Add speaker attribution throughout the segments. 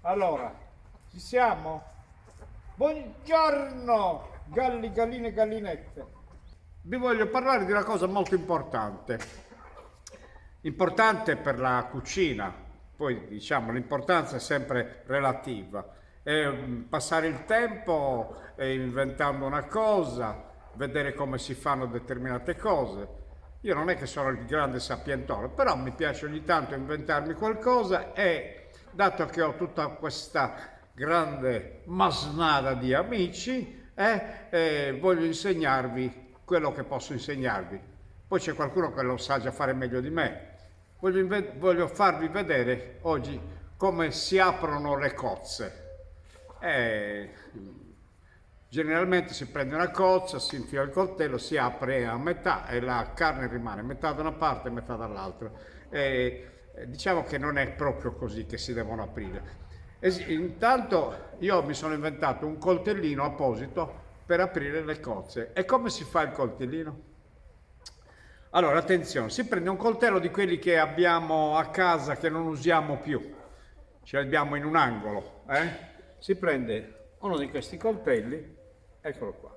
Speaker 1: Allora, ci siamo? Buongiorno, galli, galline, gallinette. Vi voglio parlare di una cosa molto importante. Importante per la cucina, poi diciamo l'importanza è sempre relativa. È passare il tempo inventando una cosa, vedere come si fanno determinate cose. Io non è che sono il grande sapientone, però mi piace ogni tanto inventarmi qualcosa e dato che ho tutta questa grande masnada di amici, voglio insegnarvi quello che posso insegnarvi. Poi c'è qualcuno che lo sa già fare meglio di me. Voglio farvi vedere oggi come si aprono le cozze. Eh, Generalmente si prende una cozza, si infila il coltello, si apre a metà e la carne rimane metà da una parte e metà dall'altra. Diciamo che non è proprio così che si devono aprire. Intanto io mi sono inventato un coltellino apposito per aprire le cozze. E come si fa il coltellino? Allora, attenzione, si prende un coltello di quelli che abbiamo a casa che non usiamo più, ce l'abbiamo in un angolo, Si prende uno di questi coltelli, eccolo qua.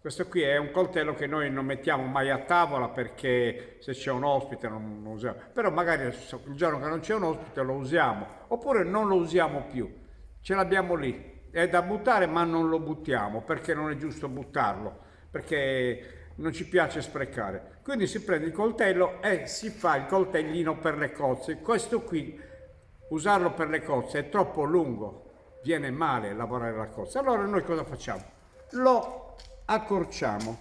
Speaker 1: Questo qui è un coltello che noi non mettiamo mai a tavola perché se c'è un ospite non lo usiamo, però magari il giorno che non c'è un ospite lo usiamo, oppure non lo usiamo più, ce l'abbiamo lì, è da buttare ma non lo buttiamo perché non è giusto buttarlo, perché non ci piace sprecare. Quindi si prende il coltello e si fa il coltellino per le cozze. Questo qui, usarlo per le cozze è troppo lungo, viene male lavorare la cozza. Allora noi cosa facciamo? Lo accorciamo,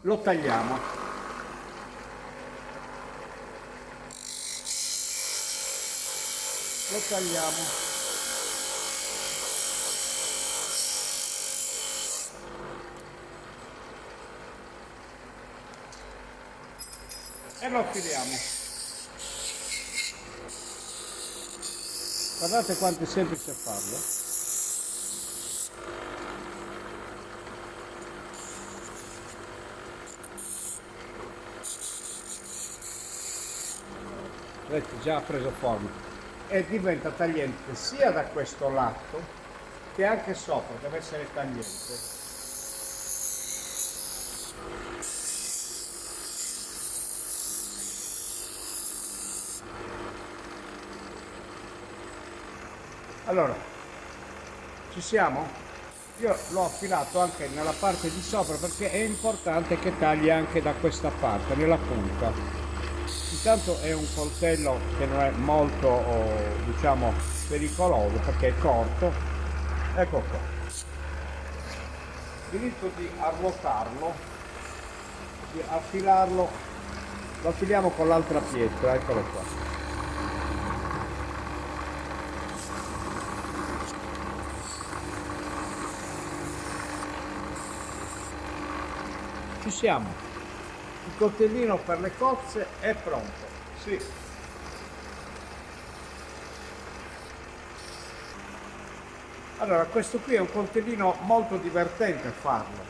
Speaker 1: lo tagliamo. Lo tagliamo. E lo filiamo. Guardate quanto è semplice farlo. Vedete, già ha preso forma e diventa tagliente sia da questo lato che anche sopra, deve essere tagliente. Allora, ci siamo? Io l'ho affilato anche nella parte di sopra perché è importante che tagli anche da questa parte, nella punta. Intanto è un coltello che non è molto, diciamo, pericoloso perché è corto. Ecco qua. Finito di arruotarlo, di affilarlo, lo affiliamo con l'altra pietra, eccolo qua. Ci siamo, il coltellino per le cozze è pronto, sì. Allora, questo qui è un coltellino molto divertente a farlo.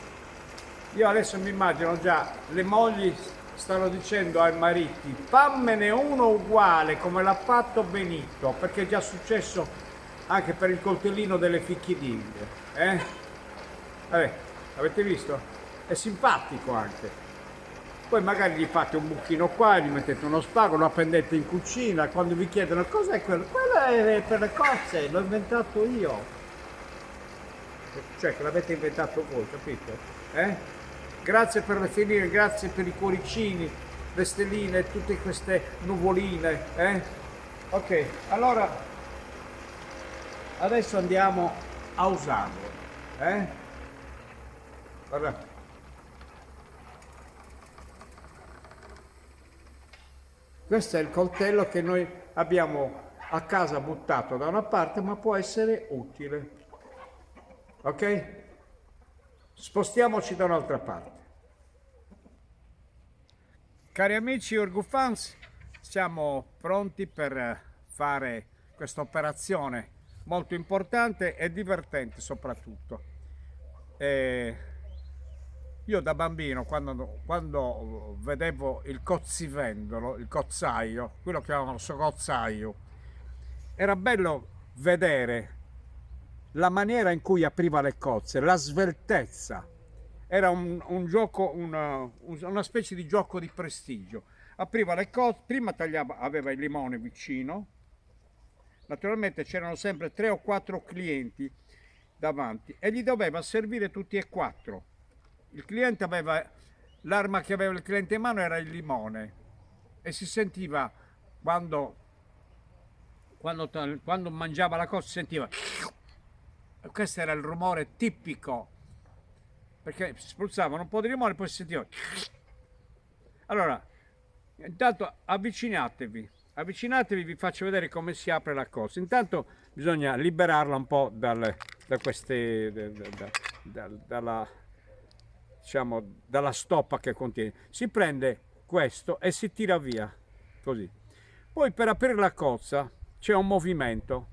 Speaker 1: Io adesso mi immagino già le mogli stanno dicendo ai mariti fammene uno uguale come l'ha fatto Benito, perché è già successo anche per il coltellino delle fichidindia, avete visto? È simpatico anche. Poi magari gli fate un buchino qua, gli mettete uno spago, lo appendete in cucina, quando vi chiedono cos'è quello? Quello è per le cozze, l'ho inventato io. Cioè che l'avete inventato voi, capito? Grazie per le feline, grazie per i cuoricini, le stelline, tutte queste nuvoline, Ok, allora adesso andiamo a usarlo, Guarda. Questo è il coltello che noi abbiamo a casa buttato da una parte, ma può essere utile. Ok? Spostiamoci da un'altra parte. Cari amici Urgufans, siamo pronti per fare questa operazione molto importante e divertente soprattutto. Io da bambino, quando vedevo il cozzivendolo, il cozzaio, quello che chiamavano sogozzaio, era bello vedere la maniera in cui apriva le cozze, la sveltezza. Era un gioco, una specie di gioco di prestigio. Apriva le cozze, prima tagliava, aveva il limone vicino. Naturalmente c'erano sempre 3 o 4 clienti davanti e gli doveva servire tutti e 4. Il cliente aveva, l'arma che aveva il cliente in mano era il limone e si sentiva quando mangiava la cosa, si sentiva. Questo era il rumore tipico, perché spruzzavano un po' di limone e poi si sentiva. Allora, intanto avvicinatevi, vi faccio vedere come si apre la cosa. Intanto bisogna liberarla un po' da queste, dalla stoppa che contiene. Si prende questo e si tira via, così. Poi per aprire la cozza c'è un movimento.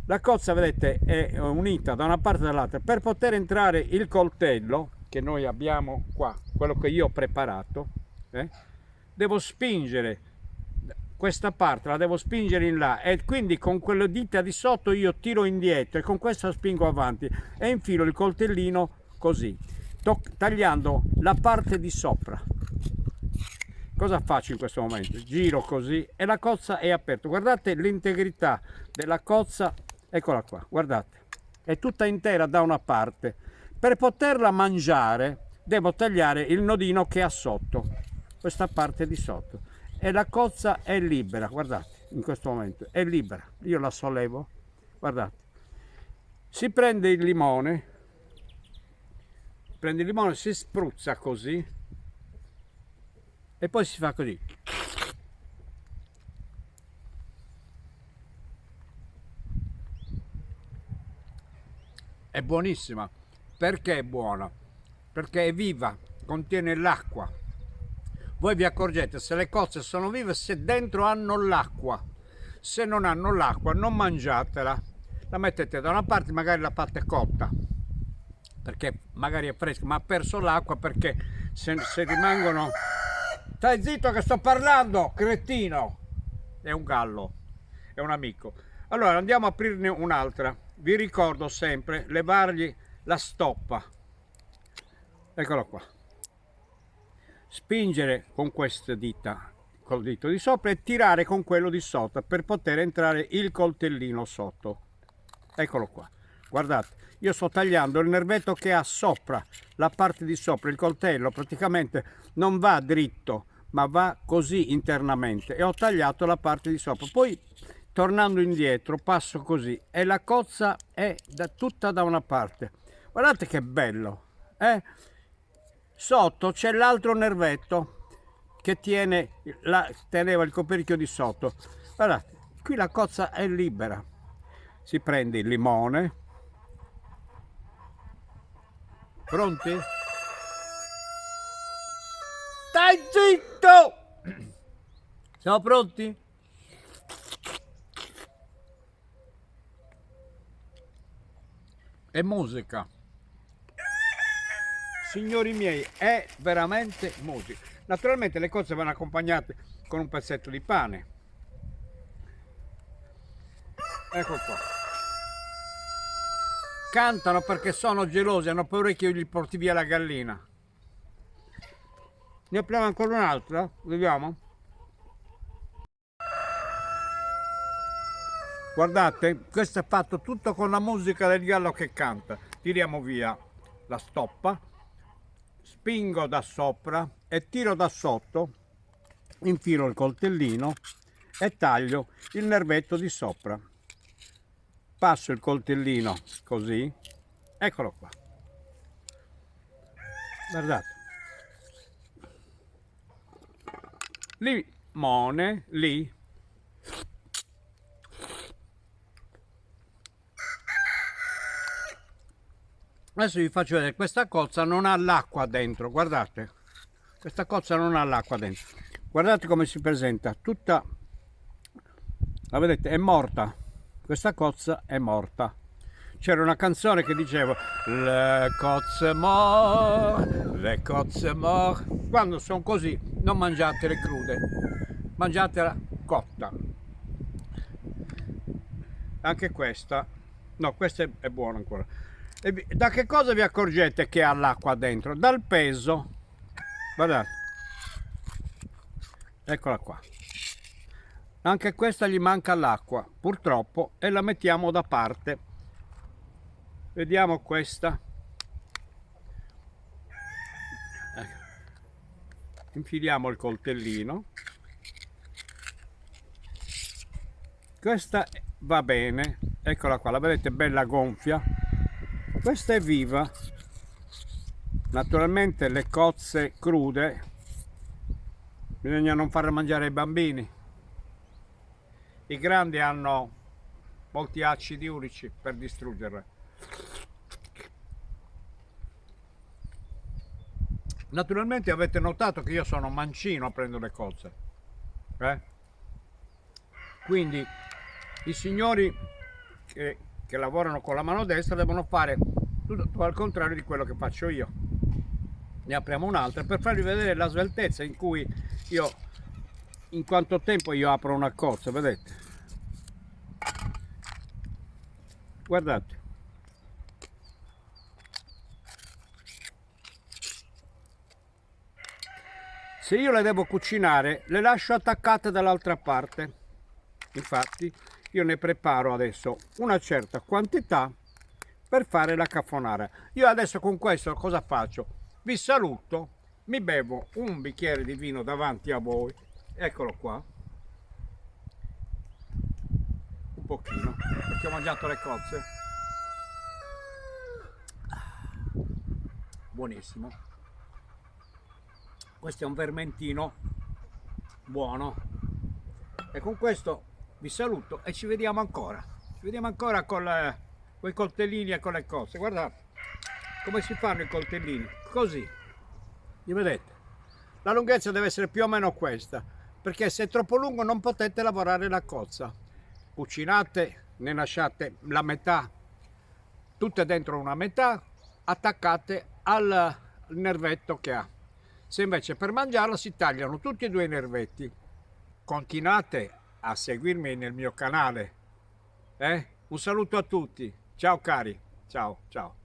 Speaker 1: La cozza, vedete, è unita da una parte e dall'altra. Per poter entrare il coltello, che noi abbiamo qua, quello che io ho preparato, devo spingere questa parte, la devo spingere in là e quindi con quelle dita di sotto io tiro indietro e con questa spingo avanti e infilo il coltellino così, tagliando la parte di sopra. Cosa faccio in questo momento? Giro così e la cozza è aperta. Guardate l'integrità della cozza, eccola qua, guardate, è tutta intera da una parte. Per poterla mangiare devo tagliare il nodino che ha sotto, questa parte di sotto, e la cozza è libera, guardate, in questo momento è libera. Io la sollevo, guardate. Si prende il limone, si spruzza così e poi si fa così. È buonissima. Perché è buona? Perché è viva, contiene l'acqua. Voi vi accorgete se le cozze sono vive se dentro hanno l'acqua. Se non hanno l'acqua non mangiatela. La mettete da una parte, magari la fate cotta, perché magari è fresca, ma ha perso l'acqua, perché se rimangono... Stai zitto che sto parlando, cretino! È un gallo, è un amico. Allora andiamo a aprirne un'altra. Vi ricordo sempre, levargli la stoppa. Eccola qua. Spingere con queste dita, col dito di sopra, e tirare con quello di sotto per poter entrare il coltellino sotto. Eccolo qua. Guardate, io sto tagliando il nervetto che ha sopra, la parte di sopra. Il coltello praticamente non va dritto, ma va così internamente, e ho tagliato la parte di sopra. Poi tornando indietro passo così e la cozza è tutta da una parte. Guardate che bello, eh? Sotto c'è l'altro nervetto che teneva il coperchio di sotto. Guardate, qui la cozza è libera. Si prende il limone. Pronti? Stai zitto! Siamo pronti? È musica. Signori miei, è veramente musica. Naturalmente le cose vanno accompagnate con un pezzetto di pane. Ecco qua. Cantano perché sono gelosi, hanno paura che io gli porti via la gallina. Ne apriamo ancora un'altra? Vediamo. Guardate, questo è fatto tutto con la musica del gallo che canta. Tiriamo via la stoppa, spingo da sopra e tiro da sotto, infilo il coltellino e taglio il nervetto di sopra. Passo il coltellino così, eccolo qua. Guardate. Limone, lì. Adesso vi faccio vedere, questa cozza non ha l'acqua dentro, guardate. Questa cozza non ha l'acqua dentro. Guardate come si presenta, tutta, la vedete, è morta. Questa cozza è morta. C'era una canzone che diceva le cozze mort. Quando sono così non mangiatele crude, mangiatela cotta. Anche questa, no, questa è buona ancora. Da che cosa vi accorgete che ha l'acqua dentro? Dal peso. Guardate, eccola qua. Anche questa gli manca l'acqua, purtroppo, e la mettiamo da parte. Vediamo questa. Infiliamo il coltellino. Questa va bene, eccola qua, la vedete bella gonfia. Questa è viva. Naturalmente le cozze crude bisogna non farle mangiare ai bambini. I grandi hanno molti acidi urici per distruggerle. Naturalmente avete notato che io sono mancino a prendere le cozze. Quindi i signori che lavorano con la mano destra devono fare tutto al contrario di quello che faccio io. Ne apriamo un'altra per farvi vedere la sveltezza in cui io, in quanto tempo io apro una cozza, vedete? Guardate. Se io le devo cucinare, le lascio attaccate dall'altra parte. Infatti io ne preparo adesso una certa quantità per fare la caffonara. Io adesso con questo cosa faccio? Vi saluto, mi bevo un bicchiere di vino davanti a voi, eccolo qua, un pochino, perché ho mangiato le cozze. Buonissimo. Questo è un vermentino buono e con questo vi saluto e ci vediamo ancora. Ci vediamo ancora con i coltellini e con le cozze. Guardate come si fanno i coltellini, così, li vedete? La lunghezza deve essere più o meno questa, perché se è troppo lungo non potete lavorare la cozza. Cucinate, ne lasciate la metà, tutte dentro una metà, attaccate al nervetto che ha. Se invece per mangiarla si tagliano tutti e due i nervetti. Continuate a seguirmi nel mio canale. Un saluto a tutti. Ciao cari. Ciao, ciao.